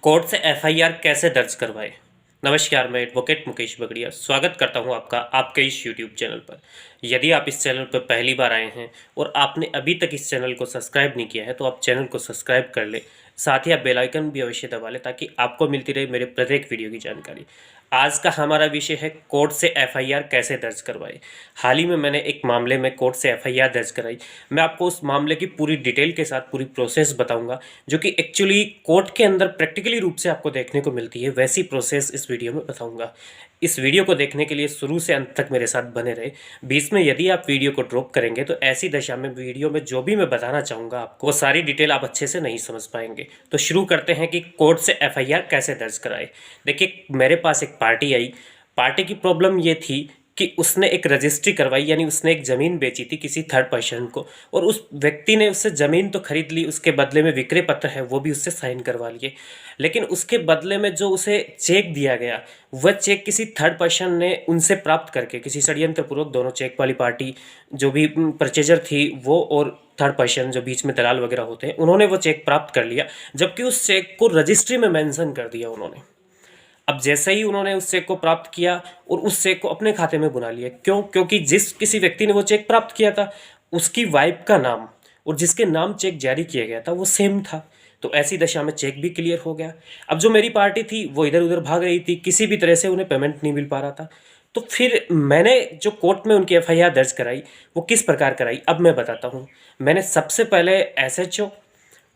Court से FIR कैसे दर्ज करवाएं। नमस्कार, मैं एडवोकेट मुकेश बगड़िया स्वागत करता हूं आपका आपके इस यूट्यूब चैनल पर। यदि आप इस चैनल पर पहली बार आए हैं और आपने अभी तक इस चैनल को सब्सक्राइब नहीं किया है तो आप चैनल को सब्सक्राइब कर ले, साथ ही आप बेल आइकन भी अवश्य दबा लें ताकि आपको मिलती रहे मेरे प्रत्येक वीडियो की जानकारी। आज का हमारा विषय है कोर्ट से एफआईआर कैसे दर्ज करवाएं। हाल ही में मैंने एक मामले में कोर्ट से एफआईआर दर्ज कराई। मैं आपको उस मामले की पूरी डिटेल के साथ पूरी प्रोसेस बताऊंगा जो कि एक्चुअली कोर्ट के अंदर प्रैक्टिकली रूप से आपको देखने को मिलती है। वैसी प्रोसेस इस वीडियो में बताऊंगा। इस वीडियो को देखने के लिए शुरू से अंत तक मेरे साथ बने रहे। बीच में यदि आप वीडियो को ड्रॉप करेंगे तो ऐसी दशा में वीडियो में जो भी मैं बताना चाहूँगा आपको वो सारी डिटेल आप अच्छे से नहीं समझ पाएंगे। तो शुरू करते हैं कि कोर्ट से एफआईआर कैसे दर्ज कराए। देखिए, मेरे पास एक पार्टी आई। पार्टी की प्रॉब्लम ये थी कि उसने एक रजिस्ट्री करवाई, यानी उसने एक ज़मीन बेची थी किसी थर्ड पर्सन को, और उस व्यक्ति ने उससे ज़मीन तो खरीद ली, उसके बदले में विक्रय पत्र है वो भी उससे साइन करवा लिए। लेकिन उसके बदले में जो उसे चेक दिया गया वह चेक किसी थर्ड पर्सन ने उनसे प्राप्त करके, किसी षड्यंत्रपूर्वक, दोनों चेक वाली पार्टी जो भी परचेजर थी वो और थर्ड पर्सन जो बीच में दलाल वगैरह होते हैं, उन्होंने वो चेक प्राप्त कर लिया, जबकि उस चेक को रजिस्ट्री में मेंशन कर दिया उन्होंने। अब जैसे ही उन्होंने उस चेक को प्राप्त किया और उस चेक को अपने खाते में बुला लिया। क्यों? क्योंकि जिस किसी व्यक्ति ने वो चेक प्राप्त किया था उसकी वाइफ का नाम और जिसके नाम चेक जारी किया गया था वो सेम था। तो ऐसी दशा में चेक भी क्लियर हो गया। अब जो मेरी पार्टी थी वो इधर उधर भाग रही थी, किसी भी तरह से उन्हें पेमेंट नहीं मिल पा रहा था। तो फिर मैंने जो कोर्ट में उनकी एफआईआर दर्ज कराई वो किस प्रकार कराई अब मैं बताता हूँ। मैंने सबसे पहले एसएचओ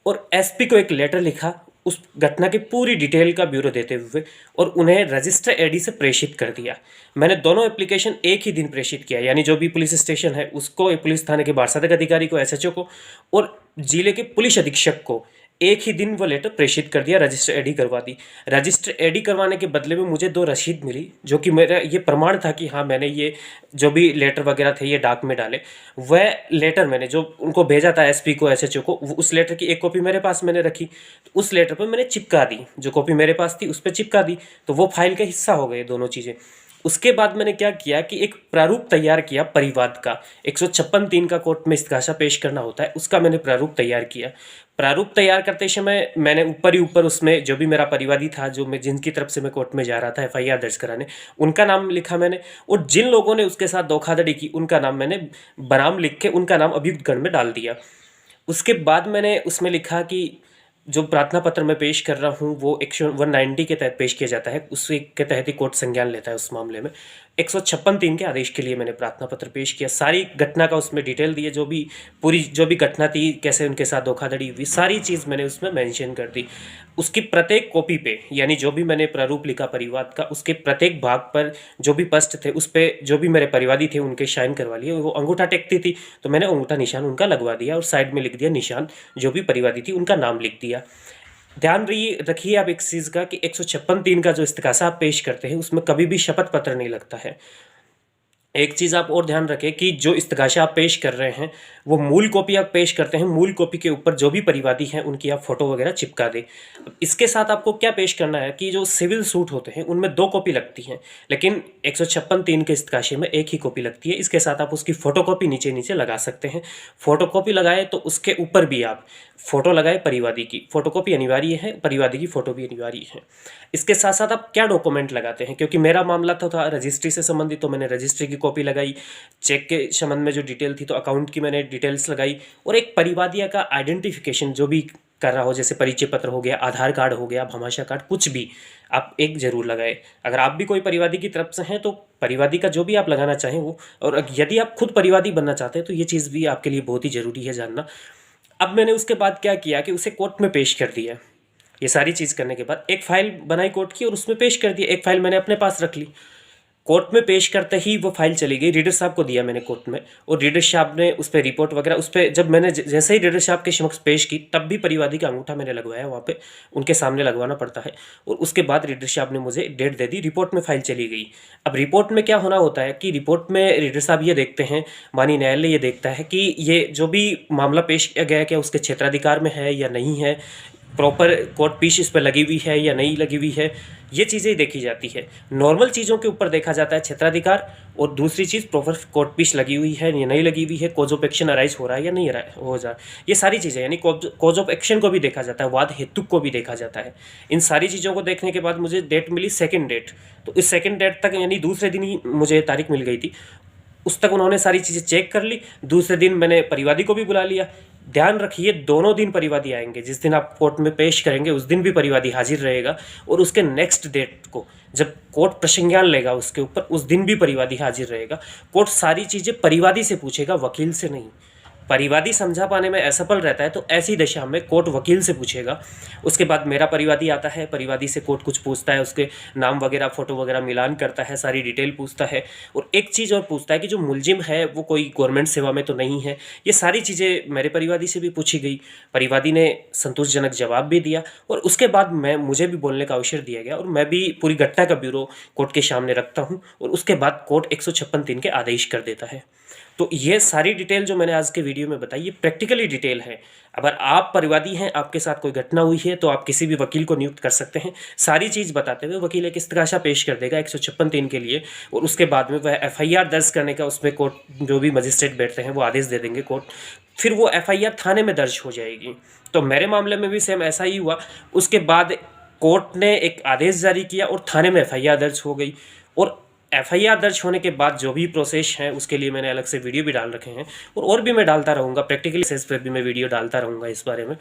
और एसपी को एक लेटर लिखा उस घटना की पूरी डिटेल का ब्यूरो देते हुए, और उन्हें रजिस्टर एडी से प्रेषित कर दिया। मैंने दोनों एप्लीकेशन एक ही दिन प्रेषित किया, यानी जो भी पुलिस स्टेशन है उसको, पुलिस थाने के बारसाधक अधिकारी को, एसएचओ को, और जिले के पुलिस अधीक्षक को एक ही दिन वो लेटर प्रेषित कर दिया, रजिस्टर एडी करवा दी। रजिस्टर एडी करवाने के बदले में मुझे 2 रसीद मिली जो कि मेरा ये प्रमाण था कि हाँ, मैंने ये जो भी लेटर वगैरह थे ये डाक में डाले। वह लेटर मैंने जो उनको भेजा था एसपी को, एसएचओ को, उस लेटर की एक कॉपी मेरे पास मैंने रखी। तो उस लेटर पर मैंने चिपका दी, जो कॉपी मेरे पास थी उस पर चिपका दी। तो वो फाइल का हिस्सा हो गए दोनों चीज़ें। उसके बाद मैंने क्या किया कि एक प्रारूप तैयार किया परिवाद का। 156(3) का कोर्ट में इस्तिगासा पेश करना होता है, उसका मैंने प्रारूप तैयार किया। प्रारूप तैयार करते समय मैंने ऊपर ही ऊपर उसमें जो भी मेरा परिवादी था, जो मैं जिनकी तरफ से मैं कोर्ट में जा रहा था एफआईआर दर्ज कराने, उनका नाम लिखा मैंने, और जिन लोगों ने उसके साथ धोखाधड़ी की उनका नाम मैंने बनाम लिख के उनका नाम अभियुक्त गण में डाल दिया। उसके बाद मैंने उसमें लिखा कि जो प्रार्थना पत्र मैं पेश कर रहा हूँ वो 190 के तहत पेश किया जाता है, उसी के तहत ही कोर्ट संज्ञान लेता है उस मामले में। 156(3) के आदेश के लिए मैंने प्रार्थना पत्र पेश किया। सारी घटना का उसमें डिटेल दिए, जो भी पूरी जो भी घटना थी, कैसे उनके साथ धोखाधड़ी हुई, सारी चीज़ मैंने उसमें मेंशन कर दी। उसकी प्रत्येक कॉपी पे, यानी जो भी मैंने प्रारूप लिखा परिवाद का, उसके प्रत्येक भाग पर जो भी पस्ट थे उस पर जो भी मेरे परिवादी थे उनके साइन करवा लिए। वो अंगूठा टेकती थी तो मैंने अंगूठा निशान उनका लगवा दिया और साइड में लिख दिया निशान, जो भी परिवादी थी उनका नाम लिख दिया। ध्यान रखिए आप एक चीज़ का कि 156(3) का जो इस्तिगासा आप पेश करते हैं उसमें कभी भी शपथ पत्र नहीं लगता है। एक चीज़ आप और ध्यान रखें कि जो इस्तिगासा आप पेश कर रहे हैं वो मूल कॉपी आप पेश करते हैं, मूल कॉपी के ऊपर जो भी परिवादी हैं उनकी आप फोटो वगैरह चिपका दें। इसके साथ आपको क्या पेश करना है कि जो सिविल सूट होते हैं उनमें 2 कॉपी लगती हैं, लेकिन 156(3) के इस्तिगासे में एक ही कॉपी लगती है। इसके साथ आप उसकी फ़ोटोकॉपी नीचे नीचे लगा सकते हैं। फ़ोटोकॉपी लगाए तो उसके ऊपर भी आप फ़ोटो लगाए परिवादी की, फ़ोटोकॉपी अनिवार्य है, परिवादी की फ़ोटो भी अनिवार्य है। इसके साथ साथ आप क्या डॉक्यूमेंट लगाते हैं, क्योंकि मेरा मामला था रजिस्ट्री से संबंधित, तो मैंने रजिस्ट्री की कॉपी लगाई। चेक के संबंध में जो डिटेल थी तो अकाउंट की मैंने डिटेल्स लगाई, और एक परिवादिया का आइडेंटिफिकेशन जो भी कर रहा हो, जैसे परिचय पत्र हो गया, आधार कार्ड हो गया, भामाशाह कार्ड, कुछ भी आप एक जरूर लगाए। अगर आप भी कोई परिवादी की तरफ से हैं तो परिवादी का जो भी आप लगाना चाहें वो, और यदि आप खुद परिवादी बनना चाहते हैं तो ये चीज़ भी आपके लिए बहुत ही ज़रूरी है जानना। अब मैंने उसके बाद क्या किया कि उसे कोर्ट में पेश कर दिया। ये सारी चीज़ करने के बाद एक फ़ाइल बनाई कोर्ट की और उसमें पेश कर दिया। एक फ़ाइल मैंने अपने पास रख ली। कोर्ट में पेश करते ही वो फाइल चली गई, रीडर साहब को दिया मैंने कोर्ट में, और रीडर साहब ने उस पर रिपोर्ट वगैरह, उस पर जब मैंने जैसे ही रीडर साहब के समक्ष पेश की तब भी परिवादी का अंगूठा मैंने लगवाया, वहाँ पे उनके सामने लगवाना पड़ता है। और उसके बाद रीडर साहब ने मुझे डेट दे दी, रिपोर्ट में फाइल चली गई। अब रिपोर्ट में क्या होना होता है कि रिपोर्ट में रीडर साहब ये देखते हैं, माननीय न्यायालय ये देखता है कि ये जो भी मामला पेश किया गया है क्या उसके क्षेत्राधिकार में है या नहीं है, प्रॉपर कोट पीस इस पर लगी हुई है या नहीं लगी हुई है, ये चीज़ें देखी जाती है। नॉर्मल चीज़ों के ऊपर देखा जाता है क्षेत्राधिकार, और दूसरी चीज़ प्रॉपर कोट पीस लगी हुई है या नहीं लगी हुई है, कॉज ऑफ एक्शन अराइज हो रहा है या नहीं हो जा, ये सारी चीज़ें, यानी कॉज ऑफ एक्शन को भी देखा जाता है, वाद हेतु को भी देखा जाता है। इन सारी चीज़ों को देखने के बाद मुझे डेट मिली सेकेंड डेट। तो इस सेकेंड डेट तक, यानी दूसरे दिन ही मुझे तारीख मिल गई थी, उस तक उन्होंने सारी चीज़ें चेक कर ली। दूसरे दिन मैंने परिवादी को भी बुला लिया। ध्यान रखिए, दोनों दिन परिवादी आएंगे। जिस दिन आप कोर्ट में पेश करेंगे उस दिन भी परिवादी हाजिर रहेगा, और उसके नेक्स्ट डेट को जब कोर्ट प्रसंज्ञान लेगा उसके ऊपर, उस दिन भी परिवादी हाजिर रहेगा। कोर्ट सारी चीज़ें परिवादी से पूछेगा, वकील से नहीं। परिवादी समझा पाने में असफल रहता है तो ऐसी दशा में कोर्ट वकील से पूछेगा। उसके बाद मेरा परिवादी आता है, परिवादी से कोर्ट कुछ पूछता है, उसके नाम वगैरह फ़ोटो वगैरह मिलान करता है, सारी डिटेल पूछता है, और एक चीज़ और पूछता है कि जो मुलजिम है वो कोई गवर्नमेंट सेवा में तो नहीं है। ये सारी चीज़ें मेरे परिवादी से भी पूछी गई। परिवादी ने संतोषजनक जवाब भी दिया, और उसके बाद मुझे भी बोलने का अवसर दिया गया, और मैं भी पूरी घटना का ब्यूरो कोर्ट के सामने रखता हूँ, और उसके बाद कोर्ट 156(3) के आदेश कर देता है। तो ये सारी डिटेल जो मैंने आज के वीडियो में बताई, ये प्रैक्टिकली डिटेल है। अगर आप परिवादी हैं, आपके साथ कोई घटना हुई है, तो आप किसी भी वकील को नियुक्त कर सकते हैं। सारी चीज़ बताते हुए वकील एक इस्तगासा पेश कर देगा 156(3) के लिए, और उसके बाद में वह FIR दर्ज करने का, उसमें कोर्ट जो भी मजिस्ट्रेट बैठते हैं वो आदेश दे देंगे कोर्ट, फिर वो FIR थाने में दर्ज हो जाएगी। तो मेरे मामले में भी सेम ऐसा ही हुआ। उसके बाद कोर्ट ने एक आदेश जारी किया और थाने में FIR दर्ज हो गई, और FIR दर्ज होने के बाद जो भी प्रोसेस है उसके लिए मैंने अलग से वीडियो भी डाल रखे हैं, और भी मैं डालता रहूँगा। प्रैक्टिकली सेस पे भी मैं वीडियो डालता रहूँगा इस बारे में।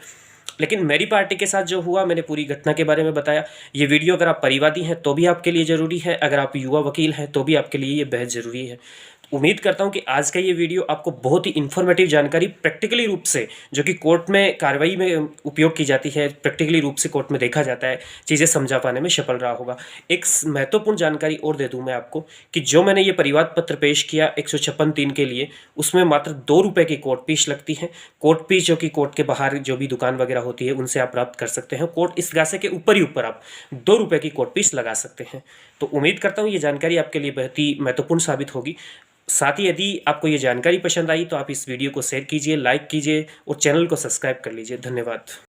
लेकिन मेरी पार्टी के साथ जो हुआ, मैंने पूरी घटना के बारे में बताया। ये वीडियो अगर आप परिवादी हैं तो भी आपके लिए ज़रूरी है, अगर आप युवा वकील हैं तो भी आपके लिए ये बेहद ज़रूरी है। उम्मीद करता हूं कि आज का ये वीडियो आपको बहुत ही इन्फॉर्मेटिव जानकारी प्रैक्टिकली रूप से, जो कि कोर्ट में कार्रवाई में उपयोग की जाती है, प्रैक्टिकली रूप से कोर्ट में देखा जाता है, चीज़ें समझा पाने में सफल रहा होगा। एक महत्वपूर्ण जानकारी और दे दूं मैं आपको कि जो मैंने ये परिवाद पत्र पेश किया 156(3) के लिए, उसमें मात्र 2 रुपये की कोर्ट फीस लगती है। कोर्ट फीस जो कि कोर्ट के बाहर जो भी दुकान वगैरह होती है उनसे आप प्राप्त कर सकते हैं। कोर्ट इस गासे के ऊपर ही ऊपर आप 2 रुपये की कोर्ट फीस लगा सकते हैं। तो उम्मीद करता हूँ ये जानकारी आपके लिए बहुत ही महत्वपूर्ण साबित होगी। साथ ही यदि आपको ये जानकारी पसंद आई तो आप इस वीडियो को शेयर कीजिए, लाइक कीजिए, और चैनल को सब्सक्राइब कर लीजिए। धन्यवाद।